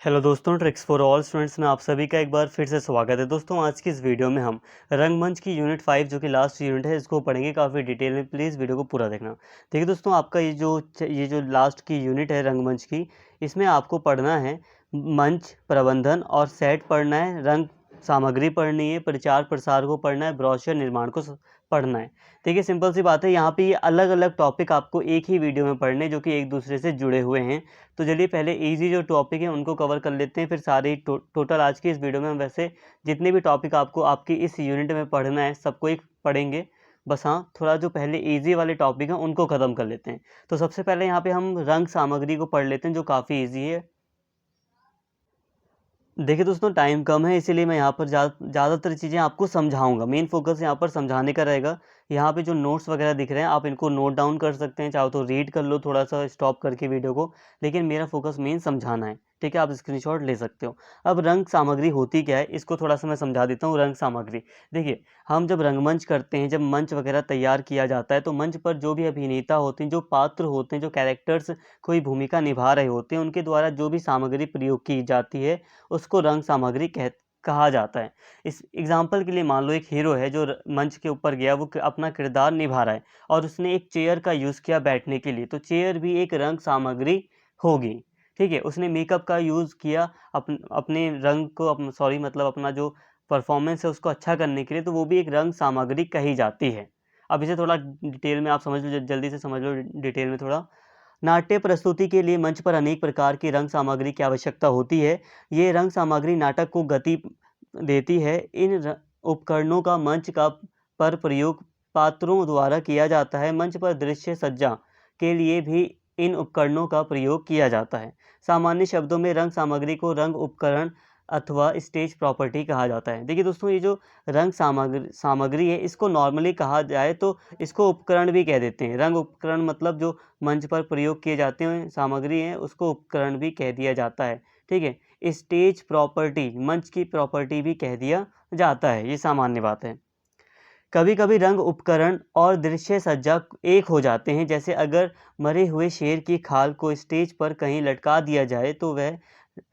Hello दोस्तों, tricks for all students में आप सभी का एक बार फिर से स्वागत है। दोस्तों आज की इस वीडियो में हम रंगमंच की यूनिट 5 जो कि लास्ट यूनिट है इसको पढ़ेंगे काफ़ी डिटेल में। प्लीज़ वीडियो को पूरा देखना। देखिए दोस्तों, आपका ये जो लास्ट की यूनिट है रंगमंच की, इसमें आपको पढ़ना है मंच प्रबंधन और सेट पढ़ना है, रंग सामग्री पढ़नी है, प्रचार प्रसार को पढ़ना है, ब्रोशर निर्माण को पढ़ना है। देखिए सिंपल सी बात है, यहाँ पे ये अलग अलग टॉपिक आपको एक ही वीडियो में पढ़ने जो कि एक दूसरे से जुड़े हुए हैं। तो चलिए पहले इजी जो टॉपिक है उनको कवर कर लेते हैं, फिर सारी टोटल आज की इस वीडियो में हम वैसे जितने भी टॉपिक आपको आपकी इस यूनिट में पढ़ना है सबको एक पढ़ेंगे। बस हाँ, थोड़ा जो पहले इजी वाले टॉपिक हैं उनको ख़त्म कर लेते हैं। तो सबसे पहले यहाँ पे हम रंग सामग्री को पढ़ लेते हैं जो काफ़ी ईजी है। देखिए दोस्तों, टाइम कम है इसीलिए मैं यहाँ पर ज़्यादातर चीज़ें आपको समझाऊंगा। मेन फोकस यहाँ पर समझाने का रहेगा। यहाँ पे जो नोट्स वगैरह दिख रहे हैं आप इनको नोट डाउन कर सकते हैं, चाहो तो रीड कर लो थोड़ा सा स्टॉप करके वीडियो को, लेकिन मेरा फोकस मेन समझाना है। ठीक है, आप स्क्रीनशॉट ले सकते हो। अब रंग सामग्री होती क्या है इसको थोड़ा सा मैं समझा देता हूँ। रंग सामग्री, देखिए हम जब रंगमंच करते हैं, जब मंच वगैरह तैयार किया जाता है तो मंच पर जो भी अभिनेता होते हैं, जो पात्र होते हैं, जो कैरेक्टर्स कोई भूमिका निभा रहे होते हैं, उनके द्वारा जो भी सामग्री प्रयोग की जाती है उसको रंग सामग्री कहा जाता है। इस एग्जाम्पल के लिए मान लो एक हीरो है जो मंच के ऊपर गया, वो अपना किरदार निभा रहा है और उसने एक चेयर का यूज़ किया बैठने के लिए, तो चेयर भी एक रंग सामग्री होगी। ठीक है, उसने मेकअप का यूज़ किया अपने रंग को सॉरी मतलब अपना जो परफॉर्मेंस है उसको अच्छा करने के लिए, तो वो भी एक रंग सामग्री कही जाती है। अब इसे थोड़ा डिटेल में आप समझ लो, जल्दी से समझ लो डिटेल में थोड़ा। नाट्य प्रस्तुति के लिए मंच पर अनेक प्रकार की रंग सामग्री की आवश्यकता होती है। ये रंग सामग्री नाटक को गति देती है। उपकरणों का मंच का पर प्रयोग पात्रों द्वारा किया जाता है। मंच पर दृश्य सज्जा के लिए भी इन उपकरणों का प्रयोग किया जाता है। सामान्य शब्दों में रंग सामग्री को रंग उपकरण अथवा स्टेज प्रॉपर्टी कहा जाता है। देखिए दोस्तों, ये जो रंग सामग्री है इसको नॉर्मली कहा जाए तो इसको उपकरण भी कह देते हैं। रंग उपकरण मतलब जो मंच पर प्रयोग किए जाते हैं सामग्री हैं उसको उपकरण भी कह दिया जाता है। ठीक है, स्टेज प्रॉपर्टी मंच की प्रॉपर्टी भी कह दिया जाता है, ये सामान्य बात है। कभी कभी रंग उपकरण और दृश्य सज्जा एक हो जाते हैं। जैसे अगर मरे हुए शेर की खाल को स्टेज पर कहीं लटका दिया जाए तो वह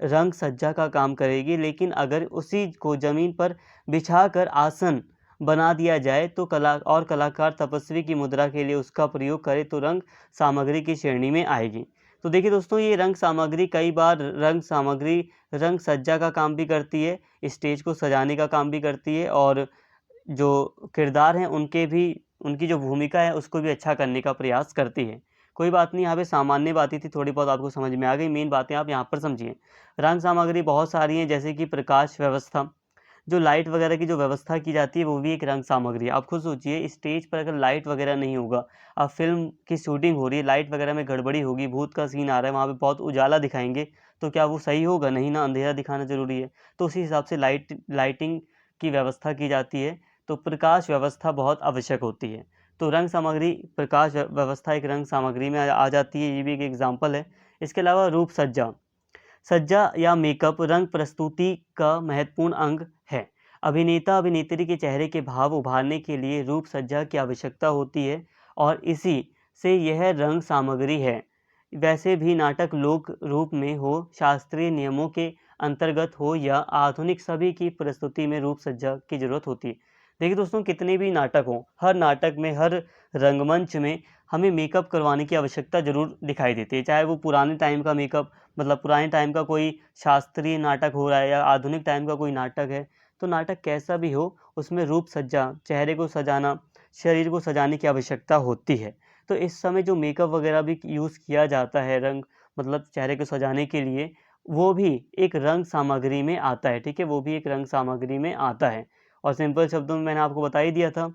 रंग सज्जा का काम करेगी, लेकिन अगर उसी को जमीन पर बिछाकर आसन बना दिया जाए तो कलाकार तपस्वी की मुद्रा के लिए उसका प्रयोग करे तो रंग सामग्री की श्रेणी में आएगी। तो देखिए दोस्तों, ये रंग सामग्री कई बार रंग सामग्री रंग सज्जा का काम भी करती है, स्टेज को सजाने का काम भी करती है, और जो किरदार हैं उनकी जो भूमिका है उसको भी अच्छा करने का प्रयास करती है। कोई बात नहीं, यहाँ पे सामान्य बातें थी, थोड़ी बहुत आपको समझ में आ गई। मेन बातें आप यहाँ पर समझिए। रंग सामग्री बहुत सारी हैं, जैसे कि प्रकाश व्यवस्था, जो लाइट वगैरह की जो व्यवस्था की जाती है वो भी एक रंग सामग्री है। आप खुद सोचिए, स्टेज पर अगर लाइट वगैरह नहीं होगा, अब फिल्म की शूटिंग हो रही है, लाइट वगैरह में गड़बड़ी होगी, भूत का सीन आ रहा है, वहाँ पे बहुत उजाला दिखाएंगे, तो क्या वो सही होगा? नहीं ना, अंधेरा दिखाना जरूरी है। तो उसी हिसाब से लाइटिंग की व्यवस्था की जाती है। तो प्रकाश व्यवस्था बहुत आवश्यक होती है। तो रंग सामग्री प्रकाश व्यवस्था एक रंग सामग्री में आ जाती है, ये भी एक एग्जाम्पल है। इसके अलावा रूप सज्जा सज्जा या मेकअप रंग प्रस्तुति का महत्वपूर्ण अंग है। अभिनेता अभिनेत्री के चेहरे के भाव उभारने के लिए रूप सज्जा की आवश्यकता होती है और इसी से यह रंग सामग्री है। वैसे भी नाटक लोक रूप में हो, शास्त्रीय नियमों के अंतर्गत हो या आधुनिक, सभी की प्रस्तुति में रूप सज्जा की जरूरत होती है। देखिए दोस्तों, कितने भी नाटक हों, हर नाटक में, हर रंगमंच में हमें मेकअप करवाने की आवश्यकता जरूर दिखाई देती है। चाहे वो पुराने टाइम का मेकअप, मतलब पुराने टाइम का कोई शास्त्रीय नाटक हो रहा है या आधुनिक टाइम का कोई नाटक है, तो नाटक कैसा भी हो उसमें रूप सज्जा, चेहरे को सजाना, शरीर को सजाने की आवश्यकता होती है। तो इस समय जो मेकअप वगैरह भी यूज़ किया जाता है, रंग मतलब चेहरे को सजाने के लिए, वो भी एक रंग सामग्री में आता है। ठीक है, वो भी एक रंग सामग्री में आता है। और सिंपल शब्दों में मैंने आपको बता ही दिया था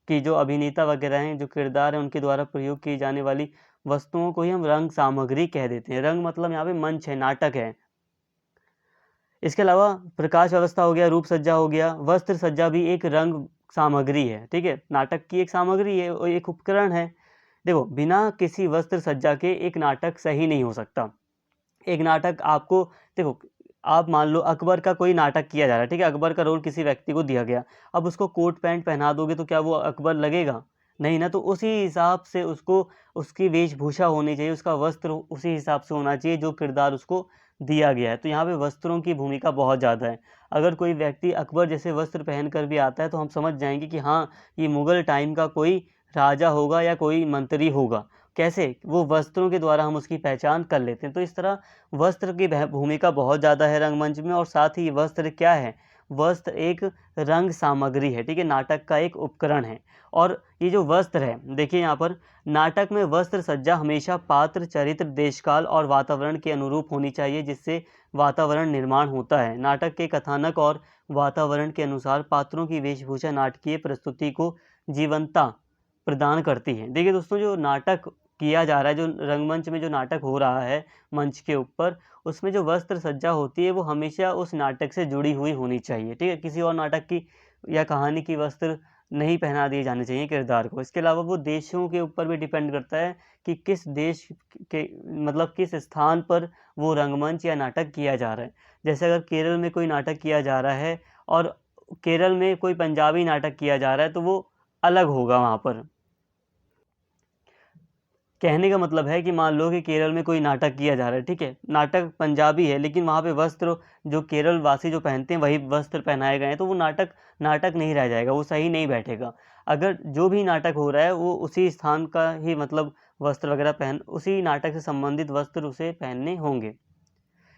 कि जो अभिनेता वगैरह हैं, जो किरदार हैं, उनके द्वारा प्रयोग की जाने वाली वस्तुओं को ही हम रंग सामग्री कह देते हैं। रंग मतलब यहाँ पे मंच है, नाटक है। इसके अलावा प्रकाश व्यवस्था हो गया, रूप सज्जा हो गया, वस्त्र सज्जा भी एक रंग सामग्री है। ठीक है, नाटक की एक सामग्री है और एक उपकरण है। देखो, बिना किसी वस्त्र सज्जा के एक नाटक सही नहीं हो सकता। एक नाटक आपको, देखो आप मान लो अकबर का कोई नाटक किया जा रहा है, ठीक है, अकबर का रोल किसी व्यक्ति को दिया गया, अब उसको कोट पैंट पहना दोगे तो क्या वो अकबर लगेगा? नहीं ना। तो उसी हिसाब से उसको, उसकी वेशभूषा होनी चाहिए, उसका वस्त्र उसी हिसाब से होना चाहिए जो किरदार उसको दिया गया है। तो यहाँ पे वस्त्रों की भूमिका बहुत ज़्यादा है। अगर कोई व्यक्ति अकबर जैसे वस्त्र पहन कर भी आता है तो हम समझ जाएंगे कि हाँ, ये मुग़ल टाइम का कोई राजा होगा या कोई मंत्री होगा। कैसे? वो वस्त्रों के द्वारा हम उसकी पहचान कर लेते हैं। तो इस तरह वस्त्र की भूमिका बहुत ज़्यादा है रंगमंच में। और साथ ही वस्त्र क्या है? वस्त्र एक रंग सामग्री है, ठीक है? नाटक का एक उपकरण है। और ये जो वस्त्र है, देखिए यहाँ पर नाटक में वस्त्र सज्जा हमेशा पात्र, चरित्र, देशकाल और वातावरण के अनुरूप होनी चाहिए, जिससे वातावरण निर्माण होता है। नाटक के कथानक और वातावरण के अनुसार पात्रों की वेशभूषा नाटकीय प्रस्तुति को जीवंतता प्रदान करती है। देखिए दोस्तों, जो नाटक किया जा रहा है, जो रंगमंच में जो नाटक हो रहा है मंच के ऊपर, उसमें जो वस्त्र सज्जा होती है वो हमेशा उस नाटक से जुड़ी हुई होनी चाहिए, ठीक है? किसी और नाटक की या कहानी की वस्त्र नहीं पहना दिए जाने चाहिए किरदार को। इसके अलावा वो देशों के ऊपर भी डिपेंड करता है कि किस देश के मतलब किस स्थान पर वो रंगमंच या नाटक किया जा रहा है। जैसे अगर केरल में कोई नाटक किया जा रहा है और केरल में कोई पंजाबी नाटक किया जा रहा है तो वो अलग होगा वहाँ पर। कहने का मतलब है कि मान लो कि केरल में कोई नाटक किया जा रहा है, ठीक है? नाटक पंजाबी है लेकिन वहाँ पे वस्त्र जो केरल वासी जो पहनते हैं वही वस्त्र पहनाए गए हैं, तो वो नाटक नाटक नहीं रह जाएगा, वो सही नहीं बैठेगा। अगर जो भी नाटक हो रहा है वो उसी स्थान का ही मतलब वस्त्र वगैरह उसी नाटक से संबंधित वस्त्र उसे पहनने होंगे।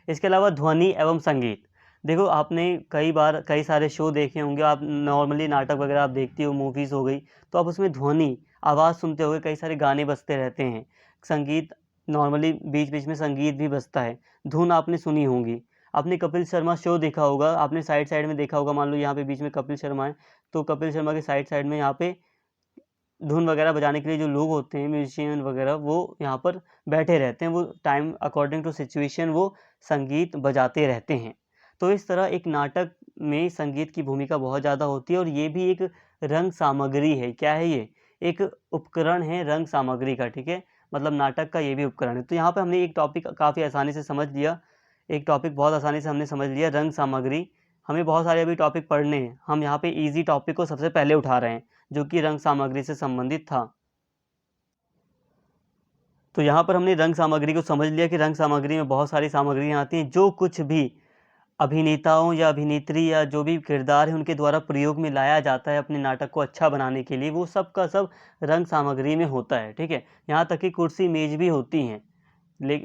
इसके अलावा ध्वनि एवं संगीत। देखो, आपने कई बार कई सारे शो देखे होंगे, आप नॉर्मली नाटक वगैरह आप देखती हो, मूवीज़ हो गई, तो आप उसमें ध्वनि आवाज़ सुनते होगे, कई सारे गाने बजते रहते हैं। संगीत नॉर्मली बीच-बीच में संगीत भी बजता है। धुन आपने सुनी होंगी। आपने कपिल शर्मा शो देखा होगा, आपने साइड-साइड में देखा होगा, मान लो यहाँ पे बीच में कपिल शर्मा है, तो कपिल शर्मा के साइड-साइड में यहाँ पे धुन वगैरह बजाने के लिए जो लोग होते हैं, म्यूजिशियन वगैरह, वो यहाँ पर बैठे रहते हैं। वो टाइम अकॉर्डिंग टू सिचुएशन वो संगीत बजाते रहते हैं। तो इस तरह एक नाटक में संगीत की भूमिका बहुत ज़्यादा होती है और ये भी एक रंग सामग्री है। क्या है ये? एक उपकरण है रंग सामग्री का, ठीक है? मतलब नाटक का ये भी उपकरण है। तो यहाँ पे हमने एक टॉपिक काफ़ी आसानी से समझ लिया। एक टॉपिक बहुत आसानी से हमने समझ लिया, रंग सामग्री। हमें बहुत सारे अभी टॉपिक पढ़ने हैं। हम यहाँ पे ईज़ी टॉपिक को सबसे पहले उठा रहे हैं, जो कि रंग सामग्री से संबंधित था। तो यहाँ पर हमने रंग सामग्री को समझ लिया कि रंग सामग्री में बहुत सारी सामग्रियाँ आती हैं। जो कुछ भी अभिनेताओं या अभिनेत्री या जो भी किरदार है उनके द्वारा प्रयोग में लाया जाता है अपने नाटक को अच्छा बनाने के लिए, वो सब का सब रंग सामग्री में होता है, ठीक है? यहाँ तक कि कुर्सी मेज भी होती हैं।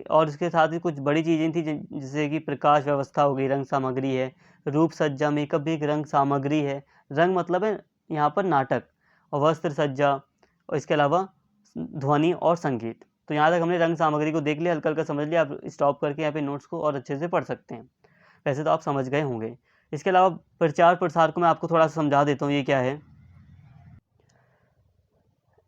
और इसके साथ ही कुछ बड़ी चीज़ें थी जैसे कि प्रकाश व्यवस्था हो गई, रंग सामग्री है। रूप सज्जा, मेकअप भी एक रंग सामग्री है। रंग मतलब है यहाँ पर नाटक, और वस्त्र सज्जा, और इसके अलावा ध्वनि और संगीत। तो यहाँ तक हमने रंग सामग्री को देख लिया, हल्का-हल्का समझ लिया। आप स्टॉप करके यहाँ पे नोट्स को और अच्छे से पढ़ सकते हैं। वैसे तो आप समझ गए होंगे। इसके अलावा प्रचार प्रसार को मैं आपको थोड़ा सा समझा देता हूँ, ये क्या है।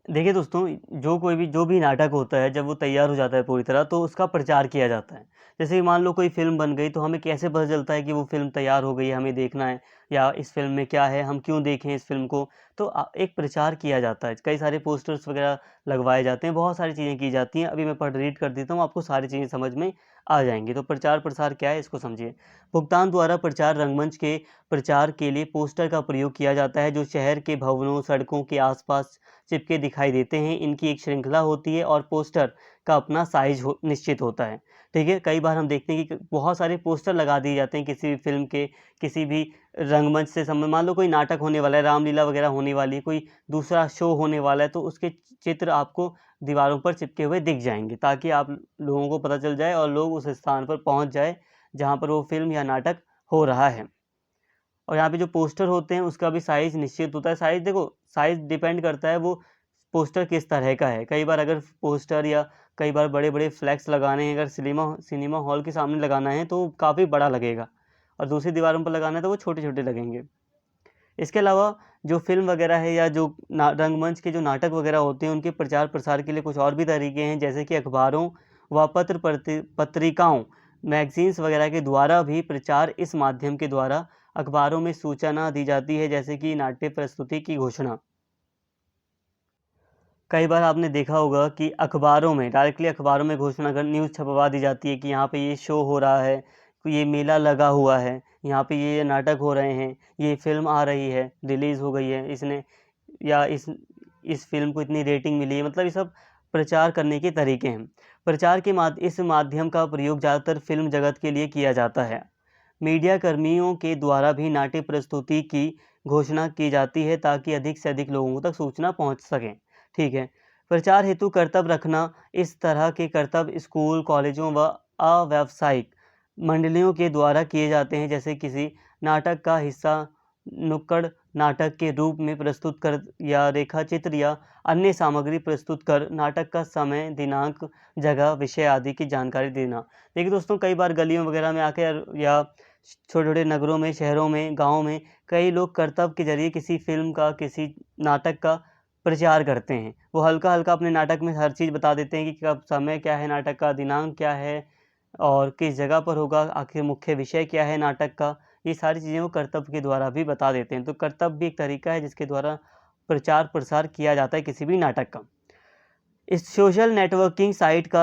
देखिए दोस्तों, जो भी नाटक होता है, जब वो तैयार हो जाता है पूरी तरह, तो उसका प्रचार किया जाता है। जैसे कि मान लो कोई फ़िल्म बन गई, तो हमें कैसे पता चलता है कि वो फ़िल्म तैयार हो गई है, हमें देखना है, या इस फ़िल्म में क्या है, हम क्यों देखें इस फ़िल्म को? तो एक प्रचार किया जाता है, कई सारे पोस्टर्स वगैरह लगवाए जाते हैं, बहुत सारी चीज़ें की जाती हैं। अभी मैं रीड कर देता हूँ, आपको सारी चीज़ें समझ में आ जाएँगी। तो प्रचार प्रसार क्या है, इसको समझिए। भुगतान द्वारा प्रचार रंगमंच के प्रचार के लिए पोस्टर का प्रयोग किया जाता है, जो शहर के भवनों, सड़कों के आस-पास चिपके दिखाई देते हैं। इनकी एक श्रृंखला होती है और पोस्टर का अपना साइज़ निश्चित होता है, ठीक है? कई बार हम देखते हैं कि बहुत सारे पोस्टर लगा दिए जाते हैं किसी भी फ़िल्म के, किसी भी रंगमंच से मान लो कोई नाटक होने वाला है, रामलीला वगैरह होने वाली है, कोई दूसरा शो होने वाला है, तो उसके चित्र आपको दीवारों पर चिपके हुए दिख जाएँगे, ताकि आप लोगों को पता चल जाए और लोग उस स्थान पर पहुँच जाएँ, जहाँ पर वो फ़िल्म या नाटक हो रहा है। और यहाँ पे जो पोस्टर होते हैं उसका भी साइज़ निश्चित होता है। साइज़ देखो, साइज़ डिपेंड करता है वो पोस्टर किस तरह का है। कई बार अगर पोस्टर या कई बार बड़े-बड़े फ्लेक्स लगाने हैं, अगर सिनेमा हॉल के सामने लगाना है तो काफ़ी बड़ा लगेगा, और दूसरी दीवारों पर लगाना है तो वो छोटे-छोटे लगेंगे। इसके अलावा जो फ़िल्म वगैरह है या जो रंगमंच के जो नाटक वगैरह होते हैं, उनके प्रचार प्रसार के लिए कुछ और भी तरीके हैं, जैसे कि अखबारों व पत्रिकाओं, मैगज़ीन्स वगैरह के द्वारा भी प्रचार। इस माध्यम के द्वारा अखबारों में सूचना दी जाती है, जैसे कि नाट्य प्रस्तुति की घोषणा। कई बार आपने देखा होगा कि अखबारों में डायरेक्टली अखबारों में घोषणा कर न्यूज़ छपवा दी जाती है कि यहाँ पे ये शो हो रहा है, ये मेला लगा हुआ है, यहाँ पे ये नाटक हो रहे हैं, ये फ़िल्म आ रही है, रिलीज़ हो गई है, इसने या इस फ़िल्म को इतनी रेटिंग मिली है। मतलब ये सब प्रचार करने के तरीके हैं। प्रचार के इस माध्यम का प्रयोग ज़्यादातर फिल्म जगत के लिए किया जाता है। मीडिया कर्मियों के द्वारा भी नाट्य प्रस्तुति की घोषणा की जाती है ताकि अधिक से अधिक लोगों तक सूचना पहुंच सके। ठीक है। प्रचार हेतु कर्तव्य रखना। इस तरह के कर्तव्य स्कूल, कॉलेजों व अव्यावसायिक मंडलियों के द्वारा किए जाते हैं, जैसे किसी नाटक का हिस्सा नुक्कड़ नाटक के रूप में प्रस्तुत कर या रेखाचित्र या अन्य सामग्री प्रस्तुत कर नाटक का समय, दिनांक, जगह, विषय आदि की जानकारी देना। देखिए दोस्तों, कई बार गलियों वगैरह में आकर या छोटे छोटे नगरों में, शहरों में, गाँव में कई लोग कर्तव्य के जरिए किसी फिल्म का, किसी नाटक का प्रचार करते हैं। वो हल्का हल्का अपने नाटक में हर चीज़ बता देते हैं कि कब समय क्या है, नाटक का दिनांक क्या है और किस जगह पर होगा, आखिर मुख्य विषय क्या है नाटक का। ये सारी चीज़ें वो कर्तव्य के द्वारा भी बता देते हैं। तो कर्तव्य भी एक तरीका है जिसके द्वारा प्रचार प्रसार किया जाता है किसी भी नाटक का। इस सोशल नेटवर्किंग साइट का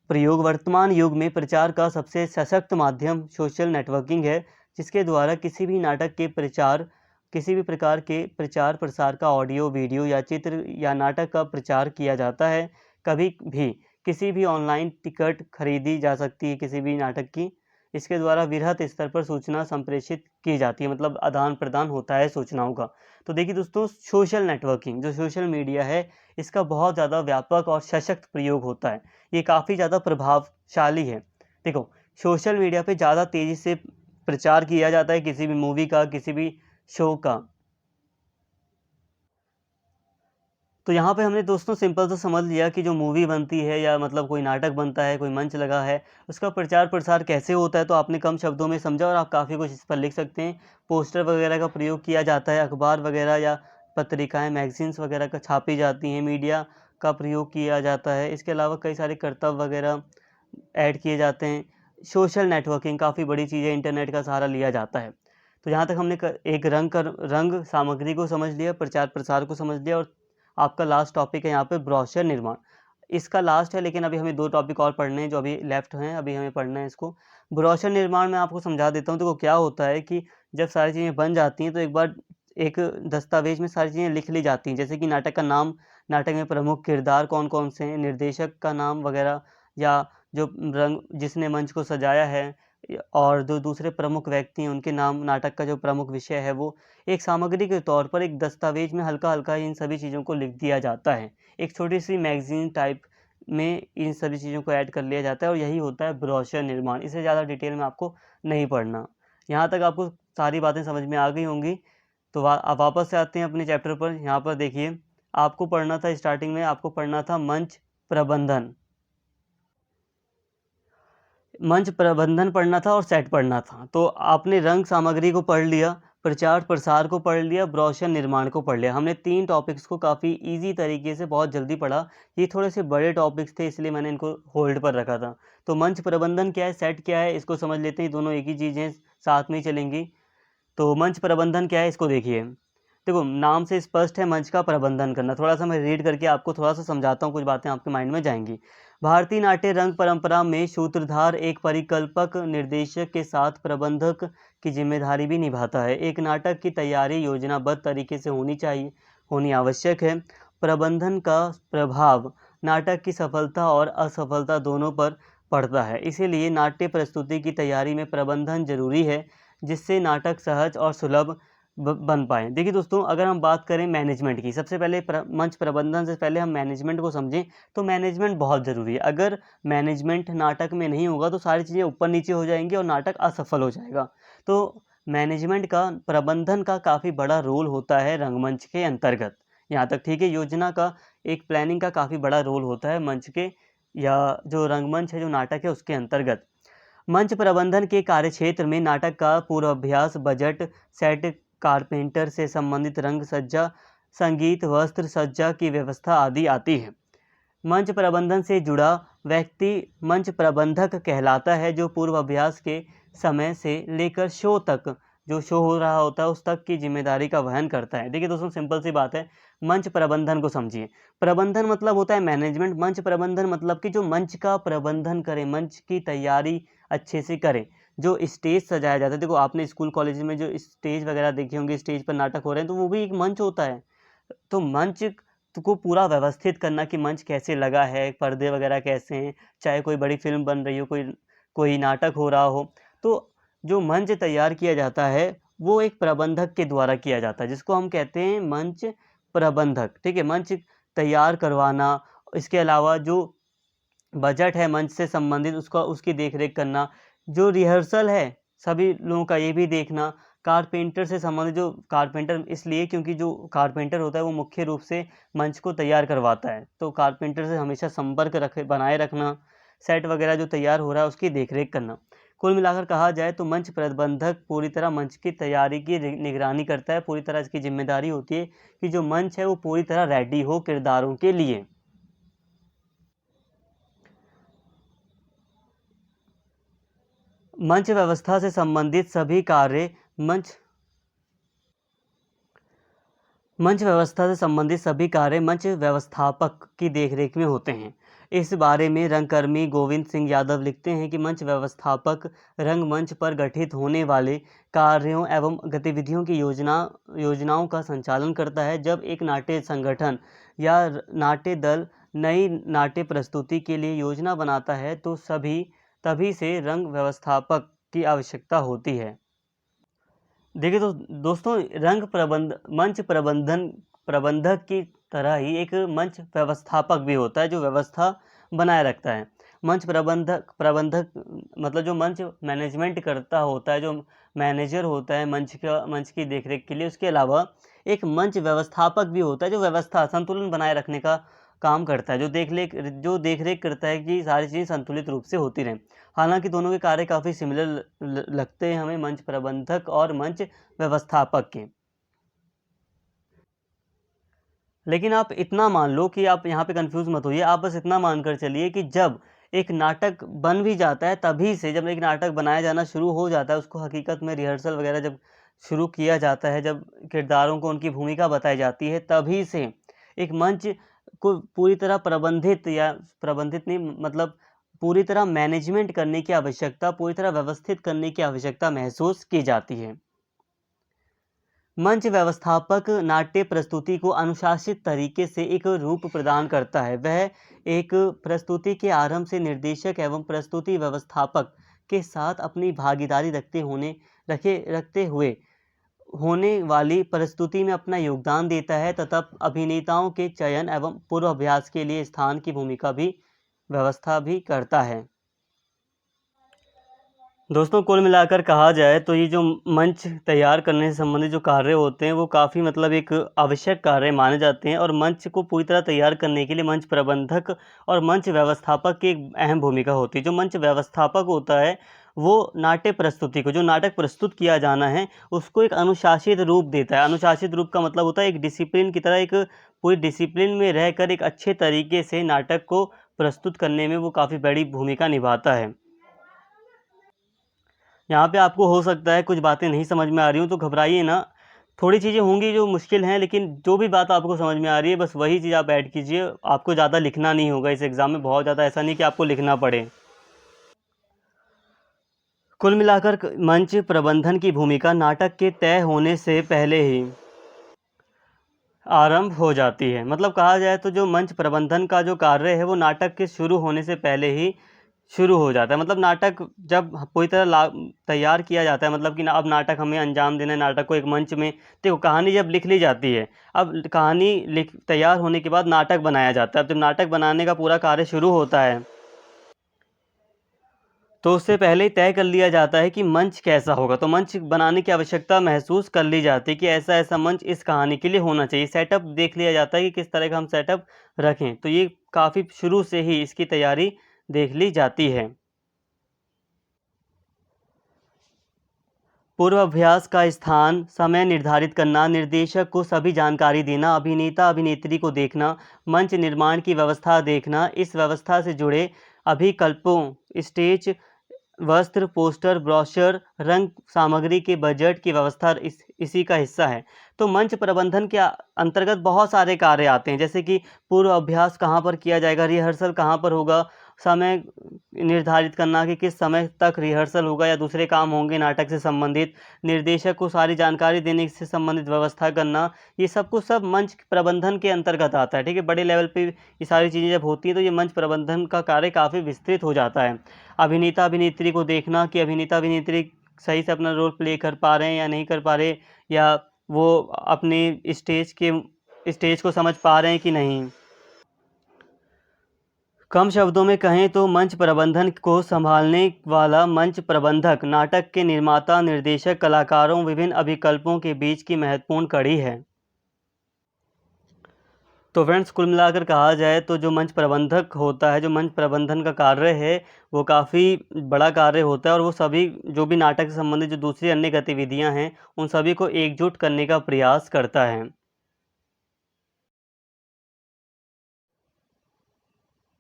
प्रयोग वर्तमान युग में प्रचार का सबसे सशक्त माध्यम सोशल नेटवर्किंग है, जिसके द्वारा किसी भी नाटक के प्रचार, किसी भी प्रकार के प्रचार प्रसार का ऑडियो, वीडियो या चित्र या नाटक का प्रचार किया जाता है। कभी भी किसी भी ऑनलाइन टिकट खरीदी जा सकती है किसी भी नाटक की। इसके द्वारा वृहत स्तर पर सूचना संप्रेषित की जाती है, मतलब आदान प्रदान होता है सूचनाओं का। तो देखिए दोस्तों, सोशल नेटवर्किंग जो सोशल मीडिया है, इसका बहुत ज़्यादा व्यापक और सशक्त प्रयोग होता है। ये काफ़ी ज़्यादा प्रभावशाली है। देखो, सोशल मीडिया पे ज़्यादा तेज़ी से प्रचार किया जाता है किसी भी मूवी का, किसी भी शो का। तो यहाँ पे हमने दोस्तों सिंपल सा समझ लिया कि जो मूवी बनती है या मतलब कोई नाटक बनता है, कोई मंच लगा है, उसका प्रचार प्रसार कैसे होता है। तो आपने कम शब्दों में समझा और आप काफ़ी कुछ इस पर लिख सकते हैं। पोस्टर वगैरह का प्रयोग किया जाता है, अखबार वगैरह या पत्रिकाएं, मैगजीन्स वगैरह का छापी जाती हैं, मीडिया का प्रयोग किया जाता है। इसके अलावा कई सारे कर्तव्य वगैरह ऐड किए जाते हैं। सोशल नेटवर्किंग काफ़ी बड़ी चीज़ है, इंटरनेट का सहारा लिया जाता है। तो यहाँ तक हमने एक रंग सामग्री को समझ लिया, प्रचार प्रसार को समझ लिया और आपका लास्ट टॉपिक है यहाँ पे ब्रोशर निर्माण। इसका लास्ट है, लेकिन अभी हमें 2 टॉपिक और पढ़ने हैं जो अभी लेफ्ट हैं, अभी हमें पढ़ना है इसको। ब्रोशर निर्माण मैं आपको समझा देता हूँ। देखो क्या होता है कि जब सारी चीज़ें बन जाती हैं तो एक बार एक दस्तावेज में सारी चीज़ें लिख ली जाती हैं, जैसे कि नाटक का नाम, नाटक में प्रमुख किरदार कौन-कौन से हैं, निर्देशक का नाम वगैरह या जो रंग जिसने मंच को सजाया है और जो दूसरे प्रमुख व्यक्ति हैं उनके नाम, नाटक का जो प्रमुख विषय है वो एक सामग्री के तौर पर एक दस्तावेज में हल्का-हल्का इन सभी चीज़ों को लिख दिया जाता है। एक छोटी-सी मैगज़ीन टाइप में इन सभी चीज़ों को ऐड कर लिया जाता है और यही होता है ब्रोशर निर्माण। इससे ज़्यादा डिटेल में आपको नहीं पढ़ना। यहाँ तक आपको सारी बातें समझ में आ गई होंगी। तो अब वापस से आते हैं अपने चैप्टर पर। यहाँ पर देखिए, आपको पढ़ना था, स्टार्टिंग में आपको पढ़ना था मंच प्रबंधन। मंच प्रबंधन पढ़ना था और सेट पढ़ना था। तो आपने रंग सामग्री को पढ़ लिया, प्रचार प्रसार को पढ़ लिया, ब्रोशर निर्माण को पढ़ लिया। हमने 3 टॉपिक्स को काफ़ी ईज़ी तरीके से बहुत जल्दी पढ़ा। ये थोड़े से बड़े टॉपिक्स थे इसलिए मैंने इनको होल्ड पर रखा था। तो मंच प्रबंधन क्या है, सेट क्या है, इसको समझ लेते हैं। दोनों एक ही चीज़ हैं, साथ में ही चलेंगी। तो मंच प्रबंधन क्या है इसको देखिए। देखो, नाम से स्पष्ट है मंच का प्रबंधन करना। थोड़ा-सा मैं रीड करके आपको थोड़ा-सा समझाता हूँ, कुछ बातें आपके माइंड में जाएँगी। भारतीय नाट्य रंग परंपरा में सूत्रधार एक परिकल्पक निर्देशक के साथ प्रबंधक की जिम्मेदारी भी निभाता है। एक नाटक की तैयारी योजनाबद्ध तरीके से होनी आवश्यक है। प्रबंधन का प्रभाव नाटक की सफलता और असफलता दोनों पर पड़ता है। इसीलिए नाट्य प्रस्तुति की तैयारी में प्रबंधन जरूरी है, जिससे नाटक सहज और सुलभ बन पाएँ। देखिए दोस्तों, अगर हम बात करें मैनेजमेंट की, सबसे पहले मंच प्रबंधन से पहले हम मैनेजमेंट को समझें। तो मैनेजमेंट बहुत ज़रूरी है। अगर मैनेजमेंट नाटक में नहीं होगा तो सारी चीज़ें ऊपर नीचे हो जाएंगी और नाटक असफल हो जाएगा। तो मैनेजमेंट का, प्रबंधन का काफ़ी बड़ा रोल होता है रंगमंच के अंतर्गत। यहाँ तक ठीक है। योजना का, एक प्लानिंग का काफ़ी बड़ा रोल होता है मंच के या जो रंगमंच है, जो नाटक है उसके अंतर्गत। मंच प्रबंधन के कार्यक्षेत्र में नाटक का पूर्वाभ्यास, बजट, सेट, कारपेंटर से संबंधित रंग सज्जा, संगीत, वस्त्र सज्जा की व्यवस्था आदि आती है। मंच प्रबंधन से जुड़ा व्यक्ति मंच प्रबंधक कहलाता है, जो पूर्वाभ्यास के समय से लेकर शो तक, जो शो हो रहा होता है उस तक की जिम्मेदारी का वहन करता है। देखिए दोस्तों, सिंपल सी बात है। मंच प्रबंधन को समझिए। प्रबंधन मतलब होता है मैनेजमेंट। मंच प्रबंधन मतलब कि जो मंच का प्रबंधन करे, मंच की तैयारी अच्छे से करे। जो स्टेज सजाया जाता है, देखो आपने स्कूल कॉलेज में जो स्टेज वगैरह देखे होंगे, स्टेज पर नाटक हो रहे हैं तो वो भी एक मंच होता है। तो मंच को पूरा व्यवस्थित करना कि मंच कैसे लगा है, पर्दे वगैरह कैसे हैं, चाहे कोई बड़ी फिल्म बन रही हो, कोई नाटक हो रहा हो, तो जो मंच तैयार किया जाता है वो एक प्रबंधक के द्वारा किया जाता है, जिसको हम कहते हैं मंच प्रबंधक। ठीक है, मंच तैयार करवाना, इसके अलावा जो बजट है मंच से संबंधित उसकी देखरेख करना, जो रिहर्सल है सभी लोगों का ये भी देखना, कारपेंटर से संबंधित, जो कारपेंटर इसलिए क्योंकि जो कारपेंटर होता है वो मुख्य रूप से मंच को तैयार करवाता है, तो कारपेंटर से हमेशा संपर्क बनाए रखना, सेट वगैरह जो तैयार हो रहा है उसकी देखरेख करना। कुल मिलाकर कहा जाए तो मंच प्रबंधक पूरी तरह मंच की तैयारी की निगरानी करता है। पूरी तरह इसकी जिम्मेदारी होती है कि जो मंच है वो पूरी तरह रेडी हो किरदारों के लिए। मंच व्यवस्था से संबंधित सभी कार्य मंच व्यवस्था से संबंधित सभी कार्य मंच व्यवस्थापक की देखरेख में होते हैं। इस बारे में रंगकर्मी गोविंद सिंह यादव लिखते हैं कि मंच व्यवस्थापक रंगमंच पर गठित होने वाले कार्यों एवं गतिविधियों की योजनाओं का संचालन करता है। जब एक नाट्य संगठन या नाट्य दल नई नाट्य प्रस्तुति के लिए योजना बनाता है तो तभी से रंग व्यवस्थापक की आवश्यकता होती है। देखिए तो दोस्तों, मंच प्रबंधक की तरह ही एक मंच व्यवस्थापक भी होता है जो व्यवस्था बनाए रखता है। मंच प्रबंधक मतलब जो मंच मैनेजमेंट करता होता है, जो मैनेजर होता है मंच की देखरेख के लिए। उसके अलावा एक मंच व्यवस्थापक भी होता है जो व्यवस्था संतुलन बनाए रखने का काम करता है, जो देखरेख करता है कि सारी चीज़ें संतुलित रूप से होती रहें। हालांकि दोनों के कार्य काफ़ी सिमिलर लगते हैं हमें, मंच प्रबंधक और मंच व्यवस्थापक के। लेकिन आप इतना मान लो कि आप यहाँ पे कंफ्यूज मत होइए, आप बस इतना मानकर चलिए कि जब एक नाटक बन भी जाता है तभी से, जब एक नाटक बनाया जाना शुरू हो जाता है, उसको हकीकत में रिहर्सल वगैरह जब शुरू किया जाता है, जब किरदारों को उनकी भूमिका बताई जाती है, तभी से एक मंच को पूरी तरह प्रबंधित नहीं, मतलब पूरी तरह मैनेजमेंट करने की आवश्यकता, पूरी तरह व्यवस्थित करने की आवश्यकता महसूस की जाती है। मंच व्यवस्थापक नाट्य प्रस्तुति को अनुशासित तरीके से एक रूप प्रदान करता है। वह एक प्रस्तुति के आरंभ से निर्देशक एवं प्रस्तुति व्यवस्थापक के साथ अपनी भागीदारी रखते हुए होने वाली प्रस्तुति में अपना योगदान देता है तथा अभिनेताओं के चयन एवं पूर्वाभ्यास के लिए स्थान की व्यवस्था भी करता है। दोस्तों, कुल मिलाकर कहा जाए तो ये जो मंच तैयार करने से संबंधित जो कार्य होते हैं वो काफ़ी मतलब एक आवश्यक कार्य माने जाते हैं, और मंच को पूरी तरह तैयार करने के लिए मंच प्रबंधक और मंच व्यवस्थापक की एक अहम भूमिका होती है। जो मंच व्यवस्थापक होता है वो नाट्य प्रस्तुति को, जो नाटक प्रस्तुत किया जाना है, उसको एक अनुशासित रूप देता है। अनुशासित रूप का मतलब होता है एक डिसिप्लिन की तरह, एक पूरी डिसिप्लिन में रहकर एक अच्छे तरीके से नाटक को प्रस्तुत करने में वो काफ़ी बड़ी भूमिका निभाता है। यहाँ पे आपको हो सकता है कुछ बातें नहीं समझ में आ रही हो, तो घबराइए ना। थोड़ी चीज़ें होंगी जो मुश्किल हैं, लेकिन जो भी बात आपको समझ में आ रही है बस वही चीज़ आप ऐड कीजिए। आपको ज़्यादा लिखना नहीं होगा इस एग्ज़ाम में, बहुत ज़्यादा ऐसा नहीं कि आपको लिखना पड़े। कुल मिलाकर मंच प्रबंधन की भूमिका नाटक के तय होने से पहले ही आरंभ हो जाती है। मतलब कहा जाए तो जो मंच प्रबंधन का जो कार्य है वो नाटक के शुरू होने से पहले ही शुरू हो जाता है। मतलब नाटक जब पूरी तरह तैयार किया जाता है, मतलब कि अब नाटक हमें अंजाम देना है, नाटक को एक मंच में, देखो कहानी जब लिख ली जाती है, अब कहानी तैयार होने के बाद नाटक बनाया जाता है। अब जब नाटक बनाने का पूरा कार्य शुरू होता है तो उससे पहले ही तय कर लिया जाता है कि मंच कैसा होगा। तो मंच बनाने की आवश्यकता महसूस कर ली जाती है कि ऐसा ऐसा मंच इस कहानी के लिए होना चाहिए। सेटअप देख लिया जाता है कि किस तरह का हम सेटअप रखें। तो ये काफ़ी शुरू से ही इसकी तैयारी देख ली जाती है। पूर्वाभ्यास का स्थान, समय निर्धारित करना, निर्देशक को सभी जानकारी देना, अभिनेता अभिनेत्री को देखना, मंच निर्माण की व्यवस्था देखना, इस व्यवस्था से जुड़े अभिकल्पों, स्टेज, वस्त्र, पोस्टर, ब्रोशर, रंग सामग्री के बजट की व्यवस्था इसी का हिस्सा है। तो मंच प्रबंधन के अंतर्गत बहुत सारे कार्य आते हैं, जैसे कि पूर्व अभ्यास कहाँ पर किया जाएगा, रिहर्सल कहाँ पर होगा, समय निर्धारित करना कि किस समय तक रिहर्सल होगा या दूसरे काम होंगे नाटक से संबंधित, निर्देशक को सारी जानकारी देने से संबंधित व्यवस्था करना, ये सब कुछ सब मंच प्रबंधन के अंतर्गत आता है। ठीक है, बड़े लेवल पे ये सारी चीज़ें जब होती हैं तो ये मंच प्रबंधन का कार्य काफ़ी विस्तृत हो जाता है। अभिनेता अभिनेत्री को देखना कि अभिनेता अभिनेत्री सही से अपना रोल प्ले कर पा रहे हैं या नहीं कर पा रहे, या वो अपने स्टेज को समझ पा रहे हैं कि नहीं। कम शब्दों में कहें तो मंच प्रबंधन को संभालने वाला मंच प्रबंधक नाटक के निर्माता, निर्देशक, कलाकारों, विभिन्न अभिकल्पों के बीच की महत्वपूर्ण कड़ी है। तो फ्रेंड्स, कुल मिलाकर कहा जाए तो जो मंच प्रबंधक होता है, जो मंच प्रबंधन का कार्य है, वो काफ़ी बड़ा कार्य होता है और वो सभी जो भी नाटक से संबंधित जो दूसरी अन्य गतिविधियां हैं, उन सभी को एकजुट करने का प्रयास करता है।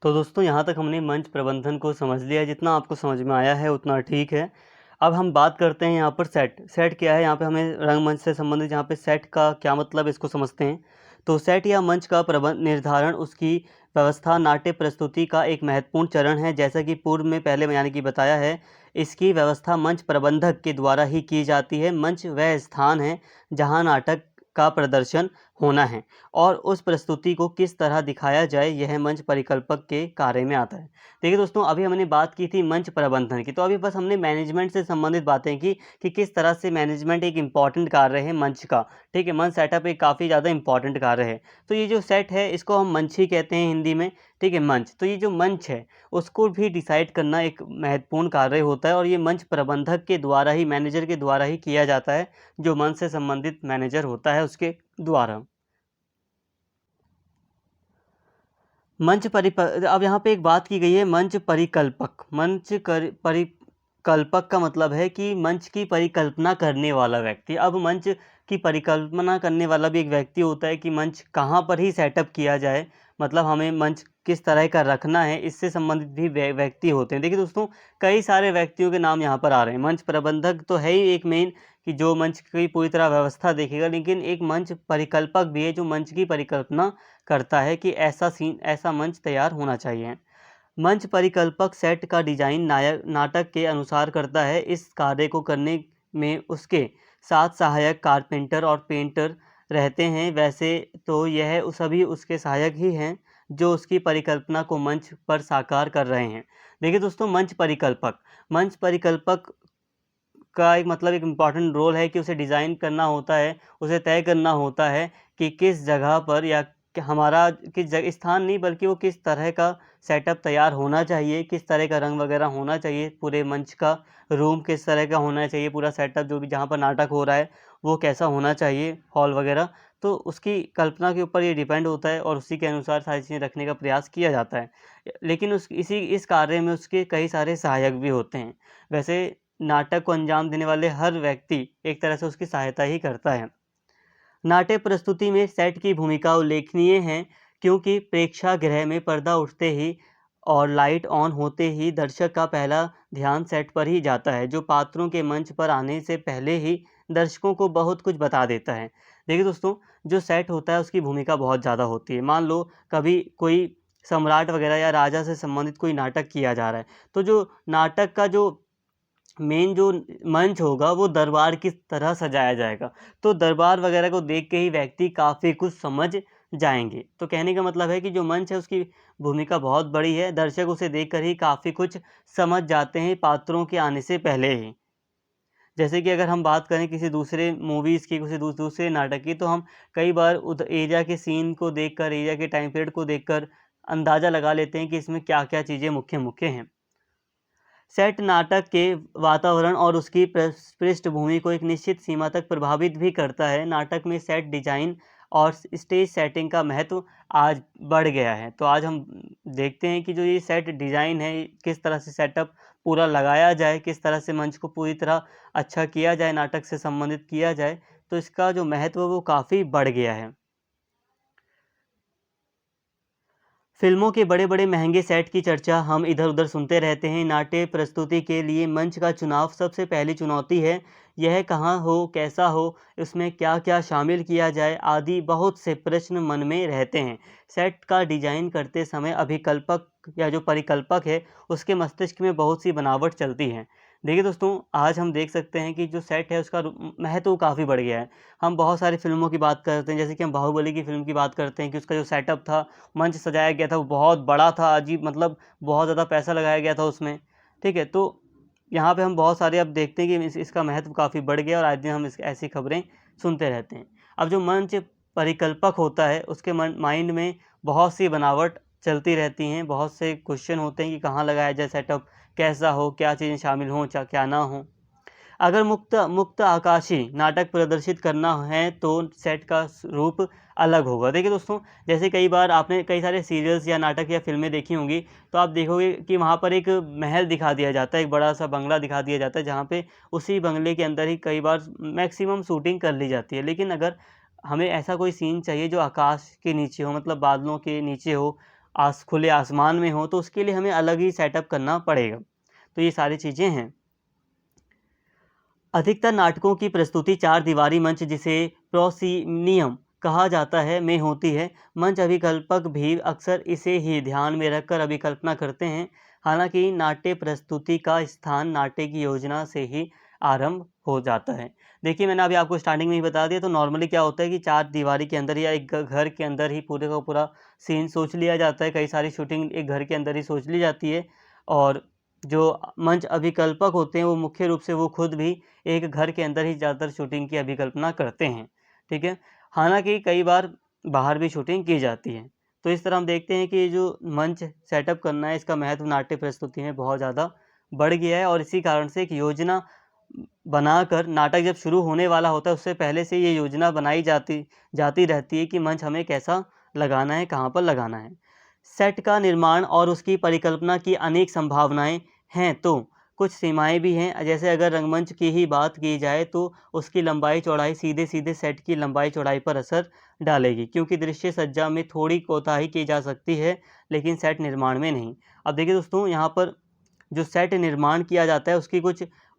तो दोस्तों, यहाँ तक हमने मंच प्रबंधन को समझ लिया है। जितना आपको समझ में आया है उतना ठीक है। अब हम बात करते हैं यहाँ पर सेट क्या है। यहाँ पे हमें रंगमंच से संबंधित यहाँ पे सेट का क्या मतलब है, इसको समझते हैं। तो सेट या मंच का प्रबंध निर्धारण, उसकी व्यवस्था नाट्य प्रस्तुति का एक महत्वपूर्ण चरण है। जैसा कि पूर्व में पहले यानी कि बताया है, इसकी व्यवस्था मंच प्रबंधक के द्वारा ही की जाती है। मंच वह स्थान है जहाँ नाटक का प्रदर्शन होना है और उस प्रस्तुति को किस तरह दिखाया जाए, यह मंच परिकल्पक के कार्य में आता है। देखिए दोस्तों, अभी हमने बात की थी मंच प्रबंधन की, तो अभी बस हमने मैनेजमेंट से संबंधित बातें की कि किस तरह से मैनेजमेंट एक इम्पॉर्टेंट कार्य है मंच का। ठीक है, मंच सेटअप एक काफ़ी ज़्यादा इंपॉर्टेंट कार्य है। तो ये जो सेट है इसको हम मंच ही कहते हैं हिंदी में। ठीक है, मंच। तो ये जो मंच है उसको भी डिसाइड करना एक महत्वपूर्ण कार्य होता है और ये मंच प्रबंधक के द्वारा ही, मैनेजर के द्वारा ही किया जाता है, जो मंच से संबंधित मैनेजर होता है उसके द्वारा। अब यहाँ पे एक बात की गई है, मंच परिकल्पक। परिकल्पक का मतलब है कि मंच की परिकल्पना करने वाला व्यक्ति। अब मंच की परिकल्पना करने वाला भी एक व्यक्ति होता है कि मंच कहाँ पर ही सेटअप किया जाए, मतलब हमें मंच किस तरह का रखना है, इससे संबंधित भी व्यक्ति होते हैं। देखिए दोस्तों, कई सारे व्यक्तियों के नाम यहाँ पर आ रहे हैं। मंच प्रबंधक तो है ही एक मेन, कि जो मंच की पूरी तरह व्यवस्था देखेगा, लेकिन एक मंच परिकल्पक भी है जो मंच की परिकल्पना करता है कि ऐसा मंच तैयार होना चाहिए। मंच परिकल्पक सेट का डिजाइन नाटक के अनुसार करता है। इस कार्य को करने में उसके साथ सहायक कारपेंटर और पेंटर रहते हैं। वैसे तो यह सभी उसके सहायक ही हैं जो उसकी परिकल्पना को मंच पर साकार कर रहे हैं। देखिए दोस्तों, मंच परिकल्पक का एक मतलब एक इम्पॉर्टेंट रोल है कि उसे डिज़ाइन करना होता है, उसे तय करना होता है कि किस जगह पर, या कि हमारा किस जगह, स्थान नहीं बल्कि वो किस तरह का सेटअप तैयार होना चाहिए, किस तरह का रंग वगैरह होना चाहिए, पूरे मंच का रूम किस तरह का होना चाहिए, पूरा सेटअप जो भी जहाँ पर नाटक हो रहा है वो कैसा होना चाहिए, हॉल वगैरह। तो उसकी कल्पना के ऊपर ये डिपेंड होता है और उसी के अनुसार सारी चीज़ें रखने का प्रयास किया जाता है। लेकिन इस कार्य में उसके कई सारे सहायक भी होते हैं। वैसे नाटक को अंजाम देने वाले हर व्यक्ति एक तरह से उसकी सहायता ही करता है। नाट्य प्रस्तुति में सेट की भूमिका उल्लेखनीय है, क्योंकि प्रेक्षागृह में पर्दा उठते ही और लाइट ऑन होते ही दर्शक का पहला ध्यान सेट पर ही जाता है, जो पात्रों के मंच पर आने से पहले ही दर्शकों को बहुत कुछ बता देता है। देखिए दोस्तों, जो सेट होता है उसकी भूमिका बहुत ज़्यादा होती है। मान लो कभी कोई सम्राट वगैरह या राजा से संबंधित कोई नाटक किया जा रहा है, तो जो नाटक का जो मेन जो मंच होगा वो दरबार की तरह सजाया जाएगा। तो दरबार वगैरह को देख के ही व्यक्ति काफ़ी कुछ समझ जाएँगे। तो कहने का मतलब है कि जो मंच है उसकी भूमिका बहुत बड़ी है। दर्शक उसे देखकर ही काफ़ी कुछ समझ जाते हैं पात्रों के आने से पहले ही। जैसे कि अगर हम बात करें किसी दूसरे मूवीज़ की, किसी दूसरे नाटक की, तो हम कई बार उद एरिया के सीन को देखकर, एरिया के टाइम पीरियड को देखकर अंदाज़ा लगा लेते हैं कि इसमें क्या-क्या चीज़ें मुख्य-मुख्य हैं। सेट नाटक के वातावरण और उसकी पृष्ठभूमि को एक निश्चित सीमा तक प्रभावित भी करता है। नाटक में सेट डिज़ाइन और स्टेज सेटिंग का महत्व आज बढ़ गया है। तो आज हम देखते हैं कि जो ये सेट डिज़ाइन है, किस तरह से सेटअप पूरा लगाया जाए, किस तरह से मंच को पूरी तरह अच्छा किया जाए, नाटक से संबंधित किया जाए, तो इसका जो महत्व है वो काफ़ी बढ़ गया है। फिल्मों के बड़े-बड़े महँगे सेट की चर्चा हम इधर-उधर सुनते रहते हैं। नाट्य प्रस्तुति के लिए मंच का चुनाव सबसे पहली चुनौती है। यह कहाँ हो, कैसा हो, इसमें क्या-क्या शामिल किया जाए, आदि बहुत से प्रश्न मन में रहते हैं। सेट का डिज़ाइन करते समय अभिकल्पक या जो परिकल्पक है उसके मस्तिष्क में बहुत सी बनावट चलती है। देखिए दोस्तों, आज हम देख सकते हैं कि जो सेट है उसका महत्व काफ़ी बढ़ गया है। हम बहुत सारी फ़िल्मों की बात करते हैं, जैसे कि हम बाहुबली की फ़िल्म की बात करते हैं कि उसका जो सेटअप था, मंच सजाया गया था, वो बहुत बड़ा था, अजीब, मतलब बहुत ज़्यादा पैसा लगाया गया था उसमें, ठीक है? तो यहाँ पे हम बहुत सारे अब देखते हैं कि इसका महत्व काफ़ी बढ़ गया और आए दिन हम ऐसी खबरें सुनते रहते हैं। अब जो मंच परिकल्पक होता है उसके माइंड में बहुत सी बनावट चलती रहती हैं, बहुत से क्वेश्चन होते हैं कि कहाँ लगाया जाए सेटअप, कैसा हो, क्या चीज़ें शामिल हों, क्या ना हो। अगर मुक्त मुक्त आकाशी नाटक प्रदर्शित करना है तो सेट का रूप अलग होगा। देखिए दोस्तों, जैसे कई बार आपने कई सारे सीरियल्स या नाटक या फ़िल्में देखी होंगी, तो आप देखोगे कि वहाँ पर एक महल दिखा दिया जाता है, एक बड़ा-सा बंगला दिखा दिया जाता है, जहाँ पे उसी बंगले के अंदर ही कई बार मैक्सिमम शूटिंग कर ली जाती है। लेकिन अगर हमें ऐसा कोई सीन चाहिए जो आकाश के नीचे हो, मतलब बादलों के नीचे हो, खुले आसमान में हो, तो उसके लिए हमें अलग ही सेटअप करना पड़ेगा। तो ये सारी चीज़ें हैं। अधिकतर नाटकों की प्रस्तुति चार दीवारी मंच, जिसे प्रोसिनियम कहा जाता है, में होती है। मंच अभिकल्पक भी अक्सर इसे ही ध्यान में रखकर अभिकल्पना करते हैं। हालांकि नाट्य प्रस्तुति का स्थान नाट्य की योजना से ही आरंभ हो जाता है। देखिए, मैंने अभी आपको स्टार्टिंग में ही बता दिया, तो नॉर्मली क्या होता है कि चार दीवारी के अंदर या एक घर के अंदर ही पूरे का पूरा सीन सोच लिया जाता है। कई सारी शूटिंग एक घर के अंदर ही सोच ली जाती है, और जो मंच अभिकल्पक होते हैं वो मुख्य रूप से वो खुद भी एक घर के अंदर ही ज़्यादातर शूटिंग की अभिकल्पना करते हैं, ठीक है? हालाँकि कई बार बाहर भी शूटिंग की जाती है। तो इस तरह हम देखते हैं कि जो मंच सेटअप करना है, इसका महत्व नाट्य प्रस्तुति में बहुत ज़्यादा बढ़ गया है, और इसी कारण से एक योजना बनाकर नाटक जब शुरू होने वाला होता है, उससे पहले से ये योजना बनाई जाती जाती रहती है कि मंच हमें कैसा लगाना है, कहाँ पर लगाना है। सेट का निर्माण और उसकी परिकल्पना की अनेक संभावनाएँ हैं, तो कुछ सीमाएँ भी हैं। जैसे अगर रंगमंच की ही बात की जाए तो उसकी लंबाई-चौड़ाई सीधे-सीधे सेट की लंबाई-चौड़ाई पर असर डालेगी, क्योंकि दृश्य सज्जा में थोड़ी कोताही की जा सकती है, लेकिन सेट निर्माण में नहीं। अब देखिए दोस्तों, यहाँ पर जो सेट निर्माण किया जाता है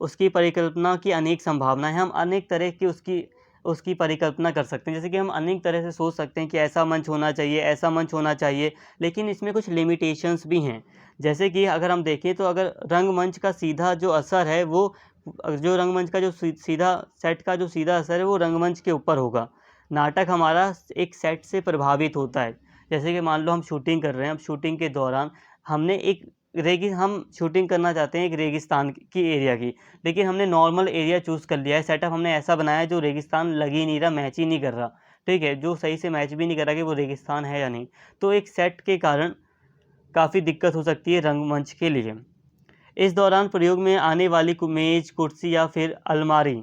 उसकी परिकल्पना की अनेक संभावनाएँ हैं। हम अनेक तरह की उसकी उसकी परिकल्पना कर सकते हैं। जैसे कि हम अनेक तरह से सोच सकते हैं कि ऐसा मंच होना चाहिए, ऐसा मंच होना चाहिए, लेकिन इसमें कुछ लिमिटेशंस भी हैं। जैसे कि अगर हम देखें तो अगर रंगमंच का सीधा जो असर है वो जो रंगमंच का जो सीधा सेट का जो सीधा असर है वो रंगमंच के ऊपर होगा। नाटक हमारा एक सेट से प्रभावित होता है। जैसे कि मान लो हम शूटिंग कर रहे हैं, अब शूटिंग के दौरान हमने हम शूटिंग करना चाहते हैं एक रेगिस्तान की एरिया की, लेकिन हमने नॉर्मल एरिया चूज़ कर लिया है, सेटअप हमने ऐसा बनाया है जो रेगिस्तान लग ही नहीं रहा, मैच ही नहीं कर रहा, ठीक है? जो सही से मैच भी नहीं कर रहा कि वो रेगिस्तान है या नहीं। तो एक सेट के कारण काफ़ी दिक्कत हो सकती है रंगमंच के लिए। इस दौरान प्रयोग में आने वाली मेज़, कुर्सी या फिर अलमारी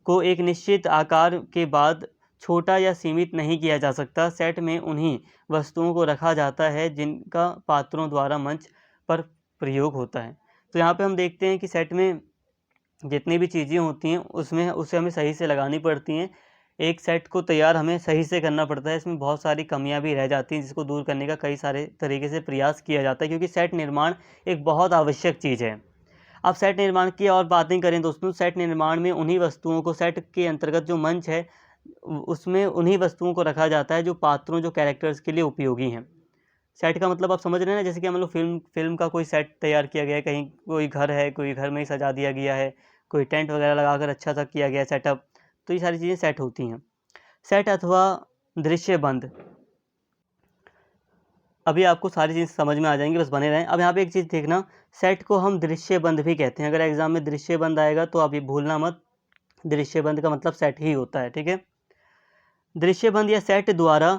को एक निश्चित आकार के बाद छोटा या सीमित नहीं किया जा सकता। सेट में उन्हीं वस्तुओं को रखा जाता है जिनका पात्रों द्वारा मंच पर प्रयोग होता है। तो यहाँ पे हम देखते हैं कि सेट में जितनी भी चीज़ें होती हैं उसमें उसे हमें सही से लगानी पड़ती हैं। एक सेट को तैयार हमें सही से करना पड़ता है। इसमें बहुत सारी कमियाँ भी रह जाती हैं, जिसको दूर करने का कई सारे तरीके से प्रयास किया जाता है, क्योंकि सेट निर्माण एक बहुत आवश्यक चीज़ है। अब सेट निर्माण की और बातें करें दोस्तों, सेट निर्माण में उन्हीं वस्तुओं को, सेट के अंतर्गत जो मंच है उसमें उन्हीं वस्तुओं को रखा जाता है जो पात्रों, जो कैरेक्टर्स के लिए उपयोगी हैं। सेट का मतलब आप समझ रहे हैं ना, जैसे कि हम लोग फ़िल्म का कोई सेट तैयार किया गया है, कहीं कोई घर है, कोई घर में ही सजा दिया गया है, कोई टेंट वगैरह लगाकर अच्छा सा किया गया है सेटअप, तो ये सारी चीज़ें सेट होती हैं। सेट अथवा दृश्यबंध, अभी आपको सारी चीज़ समझ में आ जाएँगी, बस बने रहें। अब यहाँ पे एक चीज़ देखना, सेट को हम दृश्यबंध भी कहते हैं। अगर एग्ज़ाम में दृश्यबंध आएगा तो आप ये भूलना मत, दृश्यबंध का मतलब सेट ही होता है, ठीक है? दृश्यबंध या सेट द्वारा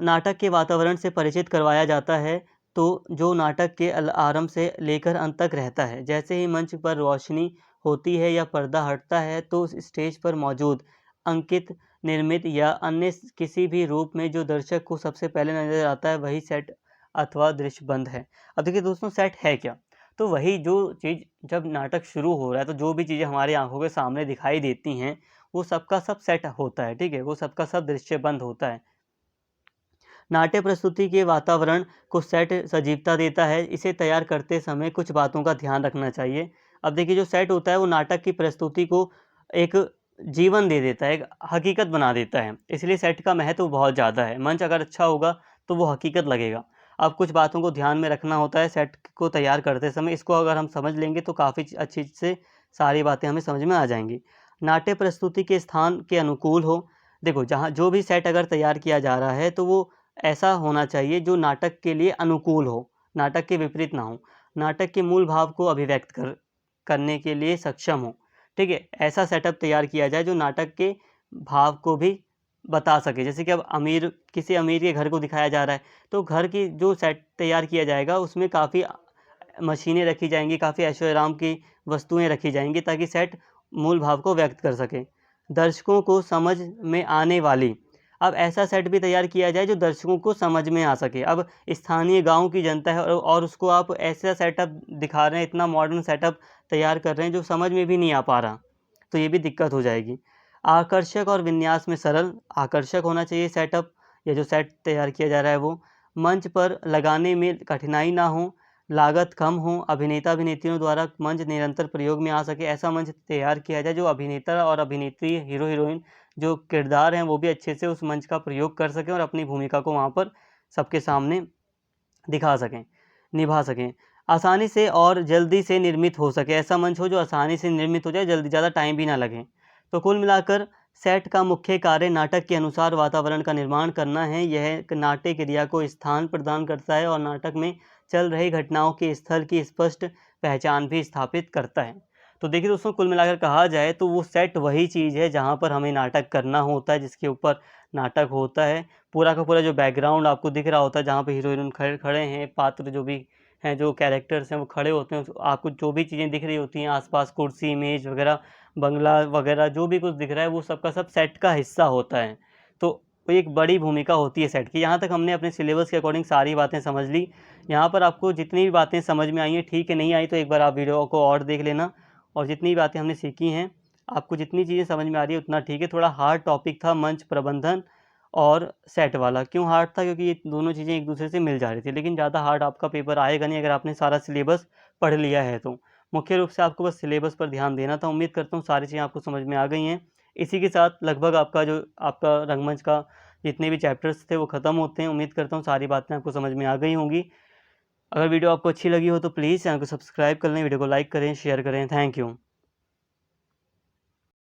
नाटक के वातावरण से परिचित करवाया जाता है, तो जो नाटक के आरंभ से लेकर अंत तक रहता है। जैसे ही मंच पर रोशनी होती है या पर्दा हटता है, तो उस स्टेज पर मौजूद अंकित, निर्मित या अन्य किसी भी रूप में जो दर्शक को सबसे पहले नज़र आता है, वही सेट अथवा दृश्यबंध है। अब देखिए दोस्तों, सेट है क्या? तो वही जो चीज़, जब नाटक शुरू हो रहा है तो जो भी चीज़ें हमारी आँखों के सामने दिखाई देती हैं, वो सबका सब सेट होता है, ठीक है? वो सबका सब दृश्यबंध होता है। नाट्य प्रस्तुति के वातावरण को सेट सजीवता देता है। इसे तैयार करते समय कुछ बातों का ध्यान रखना चाहिए। अब देखिए, जो सेट होता है वो नाटक की प्रस्तुति को एक जीवन दे देता है, एक हकीकत बना देता है। इसलिए सेट का महत्व बहुत ज़्यादा है। मंच अगर अच्छा होगा तो वो हकीकत लगेगा। अब कुछ बातों को ध्यान में रखना होता है सेट को तैयार करते समय, इसको अगर हम समझ लेंगे तो काफ़ी अच्छी से सारी बातें हमें समझ में आ जाएंगी। नाट्य प्रस्तुति के स्थान के अनुकूल हो। देखो, जहाँ जो भी सेट अगर तैयार किया जा रहा है तो वो ऐसा होना चाहिए जो नाटक के लिए अनुकूल हो, नाटक के विपरीत ना हो, नाटक के मूल भाव को अभिव्यक्त करने के लिए सक्षम हो। ठीक है, ऐसा सेटअप तैयार किया जाए जो नाटक के भाव को भी बता सके। जैसे कि अब किसी अमीर के घर को दिखाया जा रहा है, तो घर की जो सेट तैयार किया जाएगा उसमें काफ़ी मशीनें रखी जाएंगी, काफ़ी ऐशो आराम की वस्तुएं रखी जाएंगी ताकि सेट मूल भाव को व्यक्त कर सके। दर्शकों को समझ में आने वाली, अब ऐसा सेट भी तैयार किया जाए जो दर्शकों को समझ में आ सके। अब स्थानीय गांव की जनता है और उसको आप ऐसा सेटअप दिखा रहे हैं, इतना मॉडर्न सेटअप तैयार कर रहे हैं जो समझ में भी नहीं आ पा रहा, तो ये भी दिक्कत हो जाएगी। आकर्षक और विन्यास में सरल, आकर्षक होना चाहिए सेटअप या जो सेट तैयार किया जा रहा है वो। मंच पर लगाने में कठिनाई ना हो, लागत कम हो, अभिनेता अभिनेत्रियों द्वारा मंच निरंतर प्रयोग में आ सके, ऐसा मंच तैयार किया जाए जो अभिनेता और अभिनेत्री, हीरो हीरोइन जो किरदार हैं वो भी अच्छे से उस मंच का प्रयोग कर सकें और अपनी भूमिका को वहाँ पर सबके सामने दिखा सकें, निभा सकें। आसानी से और जल्दी से निर्मित हो सके, ऐसा मंच हो जो आसानी से निर्मित हो जाए, जल्दी, ज़्यादा टाइम भी ना लगे। तो कुल मिलाकर सेट का मुख्य कार्य नाटक के अनुसार वातावरण का निर्माण करना है। यह नाट्य क्रिया को स्थान प्रदान करता है और नाटक में चल रही घटनाओं के स्थल की स्पष्ट पहचान भी स्थापित करता है। तो देखिए दोस्तों, कुल मिलाकर कहा जाए तो वो सेट वही चीज़ है जहाँ पर हमें नाटक करना होता है, जिसके ऊपर नाटक होता है। पूरा का पूरा जो बैकग्राउंड आपको दिख रहा होता है, जहाँ पे हीरो हीरोइन खड़े हैं, पात्र जो भी हैं, जो कैरेक्टर्स हैं वो खड़े होते हैं, आपको जो भी चीज़ें दिख रही होती हैं आसपास, कुर्सी, मेज वगैरह, बंगला वगैरह, जो भी कुछ दिख रहा है वो सब का सब सेट का हिस्सा होता है। तो एक बड़ी भूमिका होती है सेट की। यहाँ तक हमने अपने सिलेबस के अकॉर्डिंग सारी बातें समझ ली। यहाँ पर आपको जितनी भी बातें समझ में आई हैं, ठीक है, नहीं आई तो एक बार आप वीडियो को और देख लेना। और जितनी भी बातें हमने सीखी हैं, आपको जितनी चीज़ें समझ में आ रही है उतना ठीक है। थोड़ा हार्ड टॉपिक था मंच प्रबंधन और सेट वाला। क्यों हार्ड था? क्योंकि ये दोनों चीज़ें एक दूसरे से मिल जा रही थी, लेकिन ज़्यादा हार्ड आपका पेपर आएगा नहीं अगर आपने सारा सिलेबस पढ़ लिया है तो। मुख्य रूप से आपको बस सिलेबस पर ध्यान देना था। उम्मीद करता हूँ सारी चीज़ें आपको समझ में आ गई हैं। इसी के साथ लगभग आपका रंगमंच का जितने भी चैप्टर्स थे वो ख़त्म होते हैं। उम्मीद करता हूँ सारी बातें आपको समझ में आ गई होंगी। अगर वीडियो आपको अच्छी लगी हो तो प्लीज़ चैनल को सब्सक्राइब कर लें, वीडियो को लाइक करें, शेयर करें। Thank you.